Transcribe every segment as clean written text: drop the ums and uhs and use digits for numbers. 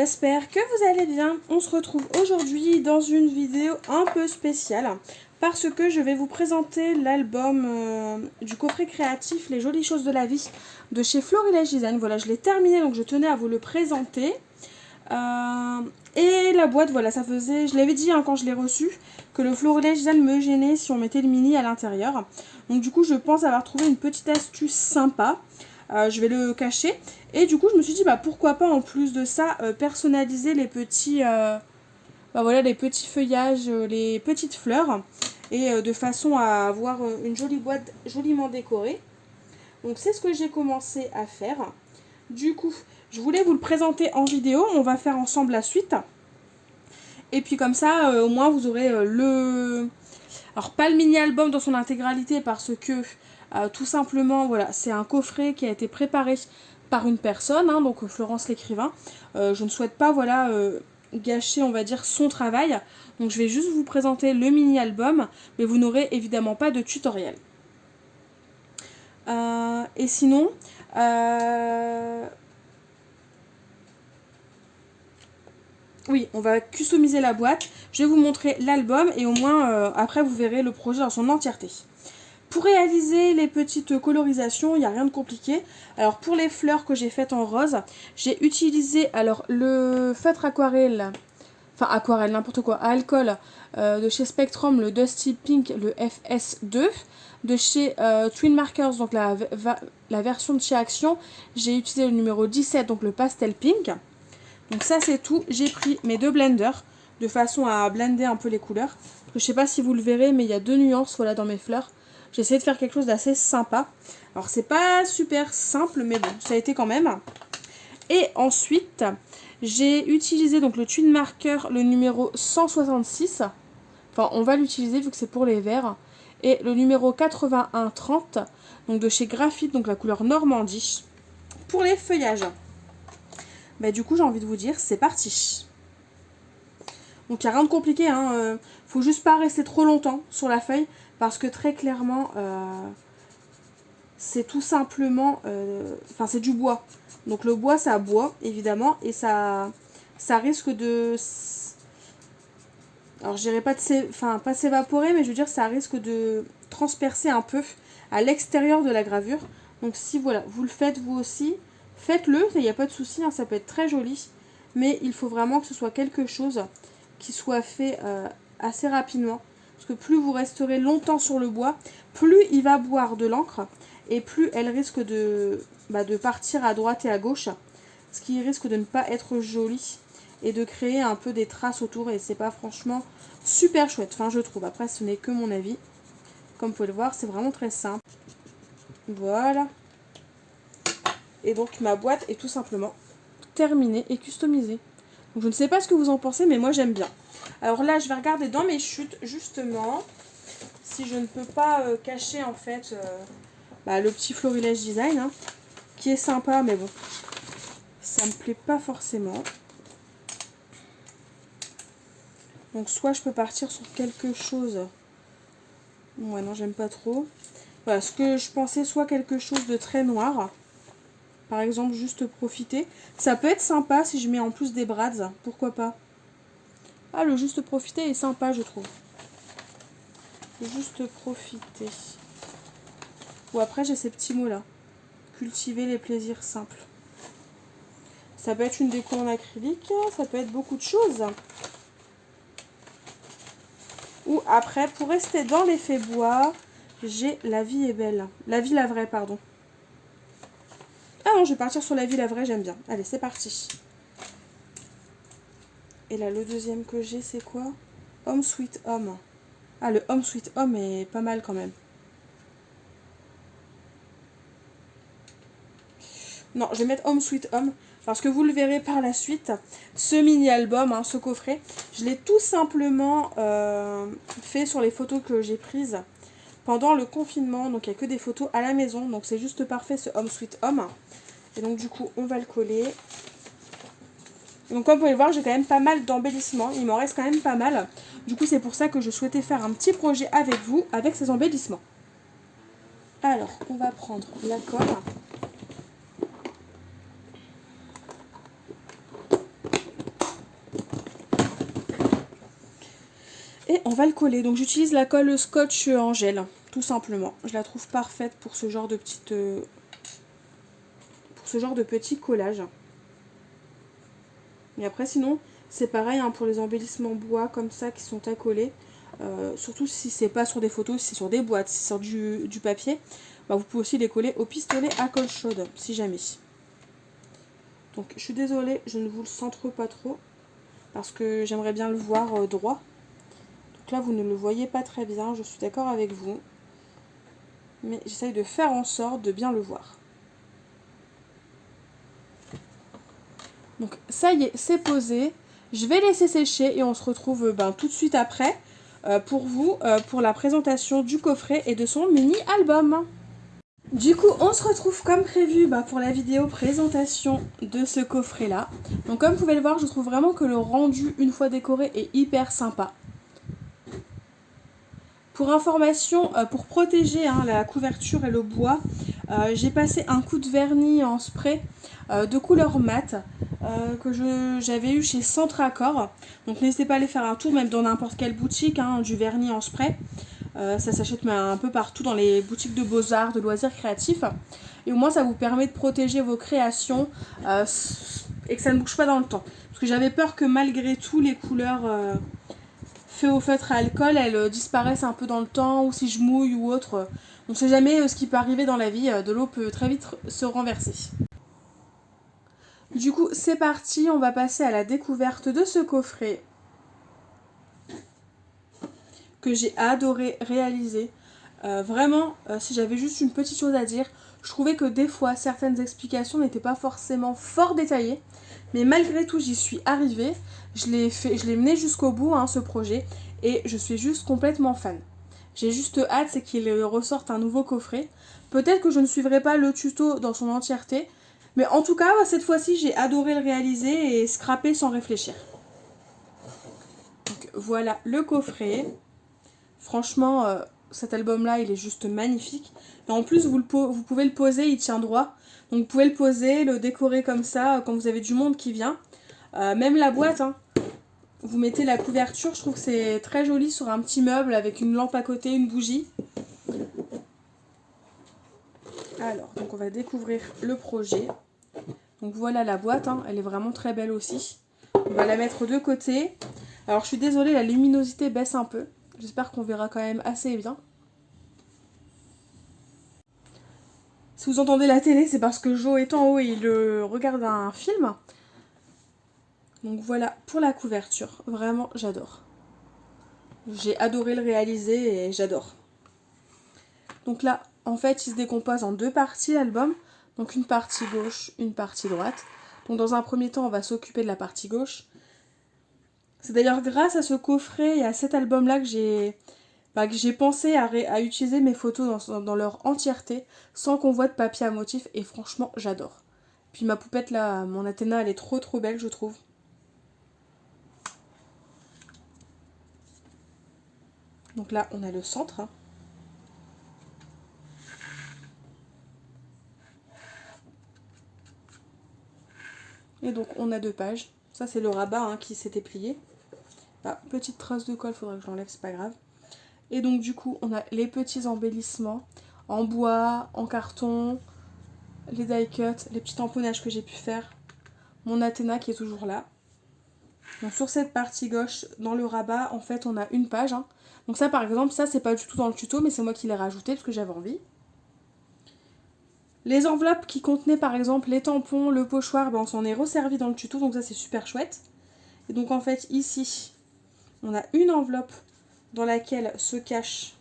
j'espère que vous allez bien. On se retrouve aujourd'hui dans une vidéo un peu spéciale parce que je vais vous présenter l'album du coffret créatif Les Jolies Choses de la Vie de chez Florilège Design. Voilà, je l'ai terminé donc je tenais à vous le présenter. Et la boîte, voilà, ça faisait, je l'avais dit quand je l'ai reçu, que le Florilège Design me gênait si on mettait le mini à l'intérieur. Donc du coup, je pense avoir trouvé une petite astuce sympa. Je vais le cacher. Et du coup, je me suis dit, bah pourquoi pas en plus de ça, personnaliser les petits, voilà, les petits feuillages, les petites fleurs. Et de façon à avoir une jolie boîte joliment décorée. Donc c'est ce que j'ai commencé à faire. Du coup, je voulais vous le présenter en vidéo. On va faire ensemble la suite. Et puis comme ça, au moins vous aurez le... Alors pas le mini-album dans son intégralité parce que tout simplement, voilà, c'est un coffret qui a été préparé par une personne, donc Florence l'écrivain. Je ne souhaite pas, voilà, gâcher, on va dire, son travail. Donc je vais juste vous présenter le mini-album, mais vous n'aurez évidemment pas de tutoriel. Et sinon... oui, on va customiser la boîte. Je vais vous montrer l'album et au moins, après, vous verrez le projet dans son entièreté. Pour réaliser les petites colorisations, il n'y a rien de compliqué. Alors, pour les fleurs que j'ai faites en rose, j'ai utilisé alors le feutre aquarelle, enfin aquarelle, n'importe quoi, à alcool de chez Spectrum, le Dusty Pink, le FS2. De chez Twin Markers, donc la version de chez Action, j'ai utilisé le numéro 17, donc le Pastel Pink. Donc ça c'est tout, j'ai pris mes deux blenders de façon à blender un peu les couleurs. Je sais pas si vous le verrez mais il y a deux nuances, voilà, dans mes fleurs. J'ai essayé de faire quelque chose d'assez sympa. Alors c'est pas super simple mais bon, ça a été quand même. Et ensuite, j'ai utilisé donc le Twin Marker, le numéro 166. Enfin on va l'utiliser vu que c'est pour les verts. Et le numéro 8130, donc de chez Graphite, donc la couleur Normandie. Pour les feuillages. Bah, du coup j'ai envie de vous dire c'est parti. Donc il n'y a rien de compliqué, faut juste pas rester trop longtemps sur la feuille parce que très clairement c'est tout simplement, enfin c'est du bois. Donc le bois ça boit évidemment et ça risque de, alors je dirais pas pas s'évaporer mais je veux dire ça risque de transpercer un peu à l'extérieur de la gravure. Donc si voilà vous le faites vous aussi, faites-le, il n'y a pas de souci, ça peut être très joli. Mais il faut vraiment que ce soit quelque chose qui soit fait assez rapidement. Parce que plus vous resterez longtemps sur le bois, plus il va boire de l'encre. Et plus elle risque de partir à droite et à gauche. Ce qui risque de ne pas être joli. Et de créer un peu des traces autour. Et c'est pas franchement super chouette. Enfin je trouve. Après ce n'est que mon avis. Comme vous pouvez le voir, c'est vraiment très simple. Voilà. Et donc ma boîte est tout simplement terminée et customisée. Donc je ne sais pas ce que vous en pensez, mais moi j'aime bien. Alors là, je vais regarder dans mes chutes, justement, si je ne peux pas cacher en fait le petit Florilège Design, qui est sympa, mais bon, ça me plaît pas forcément. Donc soit je peux partir sur quelque chose. Ouais, non, j'aime pas trop. Voilà, ce que je pensais, soit quelque chose de très noir. Par exemple, juste profiter. Ça peut être sympa si je mets en plus des brads, pourquoi pas. Ah, le juste profiter est sympa, je trouve. Juste profiter. Ou après, j'ai ces petits mots-là. Cultiver les plaisirs simples. Ça peut être une déco en acrylique, ça peut être beaucoup de choses. Ou après, pour rester dans l'effet bois, j'ai La vie est belle. La vie la vraie, pardon. Ah non, je vais partir sur La vie la vraie, j'aime bien. Allez, c'est parti. Et là, le deuxième que j'ai, c'est quoi? Home Sweet Home. Ah, le Home Sweet Home est pas mal quand même. Non, je vais mettre Home Sweet Home. Parce que vous le verrez par la suite, ce mini-album, ce coffret, je l'ai tout simplement fait sur les photos que j'ai prises pendant le confinement. Donc il n'y a que des photos à la maison. Donc c'est juste parfait ce Home Sweet Home. Et donc du coup, on va le coller. Donc comme vous pouvez le voir, j'ai quand même pas mal d'embellissements. Il m'en reste quand même pas mal. Du coup, c'est pour ça que je souhaitais faire un petit projet avec vous, avec ces embellissements. Alors, on va prendre la colle. Et on va le coller. Donc j'utilise la colle scotch en gel, tout simplement. Je la trouve parfaite pour ce genre de petit collage. Et après sinon c'est pareil hein, pour les embellissements bois comme ça qui sont à coller. Surtout si c'est pas sur des photos, si c'est sur des boîtes, si c'est sur du papier, bah, vous pouvez aussi les coller au pistolet à colle chaude si jamais. Donc je suis désolée, je ne vous le centre pas trop parce que j'aimerais bien le voir droit. Donc là vous ne le voyez pas très bien, je suis d'accord avec vous. Mais j'essaye de faire en sorte de bien le voir. Donc ça y est, c'est posé. Je vais laisser sécher et on se retrouve tout de suite après pour vous, pour la présentation du coffret et de son mini-album. Du coup, on se retrouve comme prévu pour la vidéo présentation de ce coffret-là. Donc comme vous pouvez le voir, je trouve vraiment que le rendu, une fois décoré, est hyper sympa. Pour information, pour protéger la couverture et le bois, j'ai passé un coup de vernis en spray de couleur mat que j'avais eu chez Centre Accord. Donc n'hésitez pas à aller faire un tour, même dans n'importe quelle boutique, du vernis en spray. Ça s'achète un peu partout dans les boutiques de beaux-arts, de loisirs créatifs. Et au moins ça vous permet de protéger vos créations et que ça ne bouge pas dans le temps. Parce que j'avais peur que malgré tout les couleurs faites au feutre à alcool, elles disparaissent un peu dans le temps, ou si je mouille ou autre. On ne sait jamais ce qui peut arriver dans la vie, de l'eau peut très vite se renverser. Du coup, c'est parti, on va passer à la découverte de ce coffret que j'ai adoré réaliser. Vraiment, si j'avais juste une petite chose à dire, je trouvais que des fois, certaines explications n'étaient pas forcément fort détaillées, mais malgré tout, j'y suis arrivée. Je l'ai mené jusqu'au bout, ce projet, et je suis juste complètement fan. J'ai juste hâte, c'est qu'il ressorte un nouveau coffret. Peut-être que je ne suivrai pas le tuto dans son entièreté, mais en tout cas, cette fois-ci, j'ai adoré le réaliser et scraper sans réfléchir. Donc voilà le coffret. Franchement, cet album-là, il est juste magnifique. Et en plus, vous pouvez le poser, il tient droit. Donc vous pouvez le poser, le décorer comme ça, quand vous avez du monde qui vient. Même la boîte, vous mettez la couverture, je trouve que c'est très joli sur un petit meuble avec une lampe à côté, une bougie. Alors, donc on va découvrir le projet. Donc voilà la boîte, elle est vraiment très belle aussi. On va la mettre de côté. Alors je suis désolée, la luminosité baisse un peu. J'espère qu'on verra quand même assez bien. Si vous entendez la télé, c'est parce que Jo est en haut et il regarde un film. Donc voilà pour la couverture. Vraiment, j'adore. J'ai adoré le réaliser et j'adore. Donc là, en fait, il se décompose en deux parties l'album. Donc une partie gauche, une partie droite. Donc dans un premier temps, on va s'occuper de la partie gauche. C'est d'ailleurs grâce à ce coffret et à cet album-là que j'ai pensé à utiliser mes photos dans leur entièreté, sans qu'on voit de papier à motif, et franchement, j'adore. Puis ma poupette là, mon Athéna, elle est trop trop belle, je trouve. Donc là, on a le centre. Et donc, on a deux pages. Ça, c'est le rabat qui s'était plié. Là, petite trace de colle, faudrait que je l'enlève, c'est pas grave. Et donc, du coup, on a les petits embellissements en bois, en carton, les die cuts, les petits tamponnages que j'ai pu faire. Mon Athéna qui est toujours là. Donc, sur cette partie gauche, dans le rabat, en fait, on a une page. Donc ça, par exemple, ça, c'est pas du tout dans le tuto, mais c'est moi qui l'ai rajouté parce que j'avais envie. Les enveloppes qui contenaient par exemple les tampons, le pochoir, on s'en est resservi dans le tuto, donc ça c'est super chouette. Et donc en fait ici, on a une enveloppe dans laquelle se cachent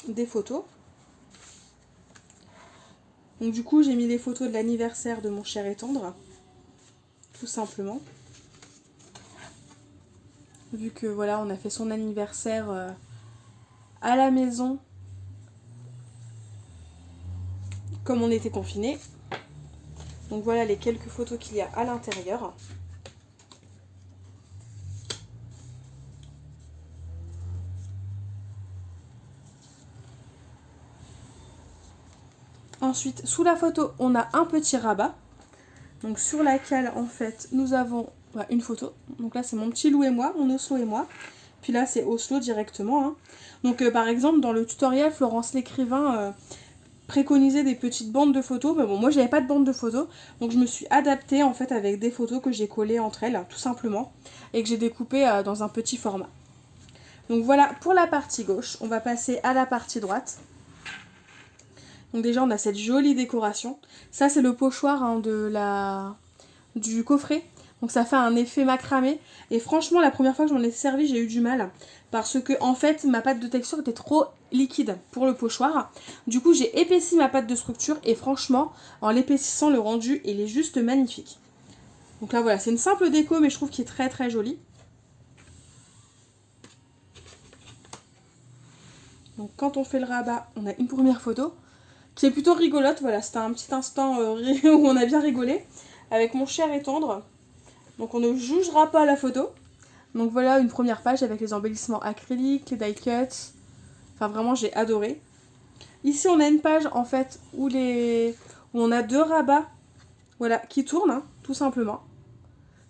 des photos. Donc du coup j'ai mis les photos de l'anniversaire de mon cher et tendre, tout simplement. Vu que voilà, on a fait son anniversaire à la maison, comme on était confinés. Donc voilà les quelques photos qu'il y a à l'intérieur. Ensuite, sous la photo, on a un petit rabat. Donc sur laquelle, en fait, nous avons une photo. Donc là, c'est mon petit loup et moi, mon Oslo et moi. Puis là, c'est Oslo directement. Hein. Donc, par exemple, dans le tutoriel, Florence l'écrivain préconisait des petites bandes de photos. Mais bon, moi, j'avais pas de bande de photos. Donc, je me suis adaptée, en fait, avec des photos que j'ai collées entre elles, tout simplement. Et que j'ai découpées dans un petit format. Donc, voilà pour la partie gauche. On va passer à la partie droite. Donc, déjà, on a cette jolie décoration. Ça, c'est le pochoir hein, du coffret. Donc ça fait un effet macramé. Et franchement, la première fois que j'en ai servi, j'ai eu du mal. Parce que, en fait, ma pâte de texture était trop liquide pour le pochoir. Du coup, j'ai épaissi ma pâte de structure. Et franchement, en l'épaississant, le rendu, il est juste magnifique. Donc là, voilà, c'est une simple déco, mais je trouve qu'il est très très joli. Donc quand on fait le rabat, on a une première photo qui est plutôt rigolote. Voilà, c'était un petit instant où on a bien rigolé. Avec mon cher et tendre. Donc on ne jugera pas la photo. Donc voilà une première page avec les embellissements acryliques, les die cuts. Enfin vraiment j'ai adoré. Ici on a une page en fait où on a 2 rabats voilà, qui tournent hein, tout simplement.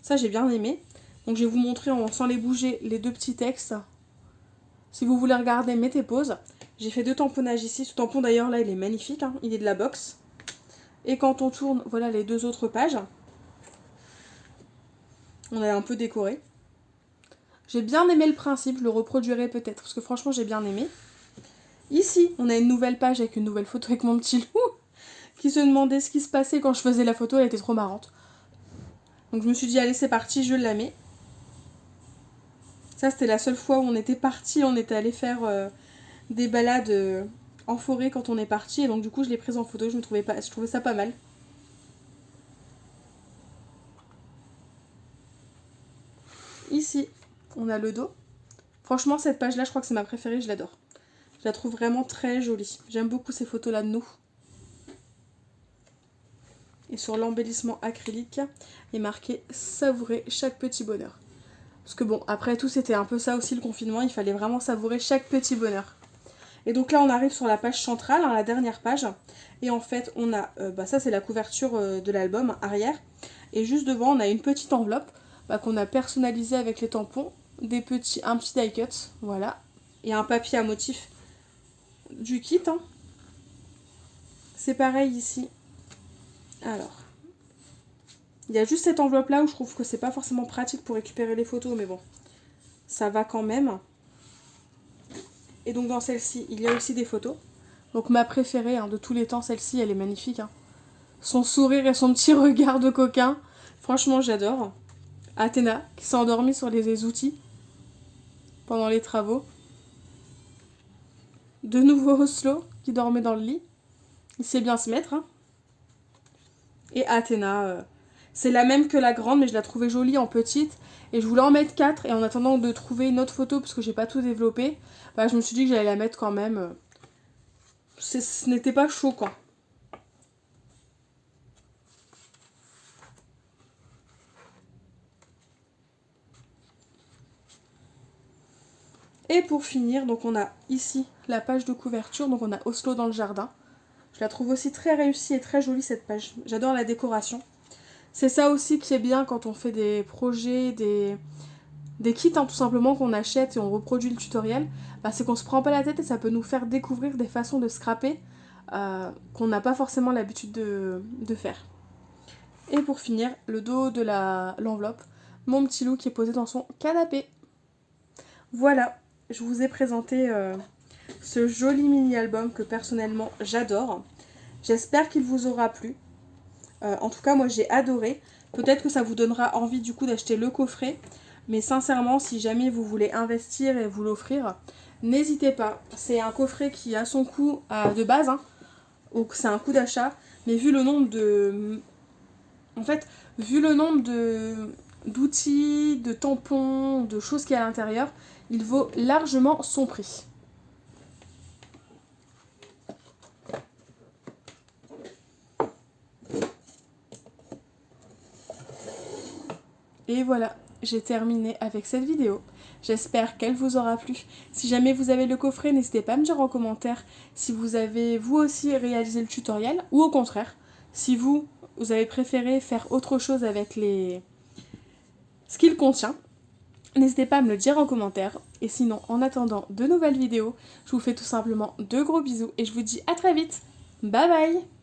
Ça j'ai bien aimé. Donc je vais vous montrer sans les bouger les 2 petits textes. Si vous voulez regarder, mettez pause. J'ai fait 2 tamponnages ici. Ce tampon d'ailleurs là il est magnifique. Hein. Il est de la box. Et quand on tourne, voilà les 2 autres pages. On a un peu décoré. J'ai bien aimé le principe, je le reproduirai peut-être, parce que franchement j'ai bien aimé. Ici, on a une nouvelle page avec une nouvelle photo avec mon petit loup, qui se demandait ce qui se passait quand je faisais la photo, elle était trop marrante. Donc je me suis dit, allez c'est parti, je la mets. Ça c'était la seule fois où on était parti, on était allé faire des balades en forêt quand on est parti, et donc du coup je l'ai prise en photo, je trouvais ça pas mal. Ici, on a le dos. Franchement, cette page-là, je crois que c'est ma préférée, je l'adore. Je la trouve vraiment très jolie. J'aime beaucoup ces photos-là de nous. Et sur l'embellissement acrylique, il est marqué « Savourer chaque petit bonheur ». Parce que bon, après tout, c'était un peu ça aussi le confinement, il fallait vraiment savourer chaque petit bonheur. Et donc là, on arrive sur la page centrale, hein, la dernière page. Et en fait, on a, ça c'est la couverture de l'album arrière. Et juste devant, on a une petite enveloppe qu'on a personnalisée avec les tampons. Un petit die cut, voilà. Et un papier à motif du kit. Hein. C'est pareil ici. Alors, il y a juste cette enveloppe là où je trouve que c'est pas forcément pratique pour récupérer les photos, mais bon, ça va quand même. Et donc dans celle-ci, il y a aussi des photos. Donc ma préférée hein, de tous les temps, celle-ci, elle est magnifique. Hein. Son sourire et son petit regard de coquin, franchement j'adore. Athéna qui s'est endormie sur les outils pendant les travaux. De nouveau Oslo qui dormait dans le lit. Il sait bien se mettre. Hein. Et Athéna, c'est la même que la grande, mais je la trouvais jolie en petite. Et je voulais en mettre 4. Et en attendant de trouver une autre photo, parce que j'ai pas tout développé, je me suis dit que j'allais la mettre quand même. Ce n'était pas chaud, quoi. Et pour finir, donc on a ici la page de couverture. Donc on a Oslo dans le jardin. Je la trouve aussi très réussie et très jolie cette page. J'adore la décoration. C'est ça aussi qui est bien quand on fait des projets, des kits hein, tout simplement qu'on achète et on reproduit le tutoriel. C'est qu'on se prend pas la tête et ça peut nous faire découvrir des façons de scraper qu'on n'a pas forcément l'habitude de faire. Et pour finir, le dos de l'enveloppe, mon petit loup qui est posé dans son canapé. Voilà, je vous ai présenté ce joli mini-album que personnellement j'adore. J'espère qu'il vous aura plu. En tout cas, moi j'ai adoré. Peut-être que ça vous donnera envie du coup d'acheter le coffret. Mais sincèrement, si jamais vous voulez investir et vous l'offrir, n'hésitez pas. C'est un coffret qui a son coût de base. Hein. Donc c'est un coût d'achat. Mais vu le nombre de... En fait, vu le nombre d'outils, de tampons, de choses qu'il y a à l'intérieur, il vaut largement son prix. Et voilà, j'ai terminé avec cette vidéo. J'espère qu'elle vous aura plu. Si jamais vous avez le coffret, n'hésitez pas à me dire en commentaire si vous avez vous aussi réalisé le tutoriel ou au contraire, si vous avez préféré faire autre chose avec ce qu'il contient. n'hésitez pas à me le dire en commentaire. Et sinon, en attendant de nouvelles vidéos, je vous fais tout simplement de gros bisous et je vous dis à très vite. Bye bye.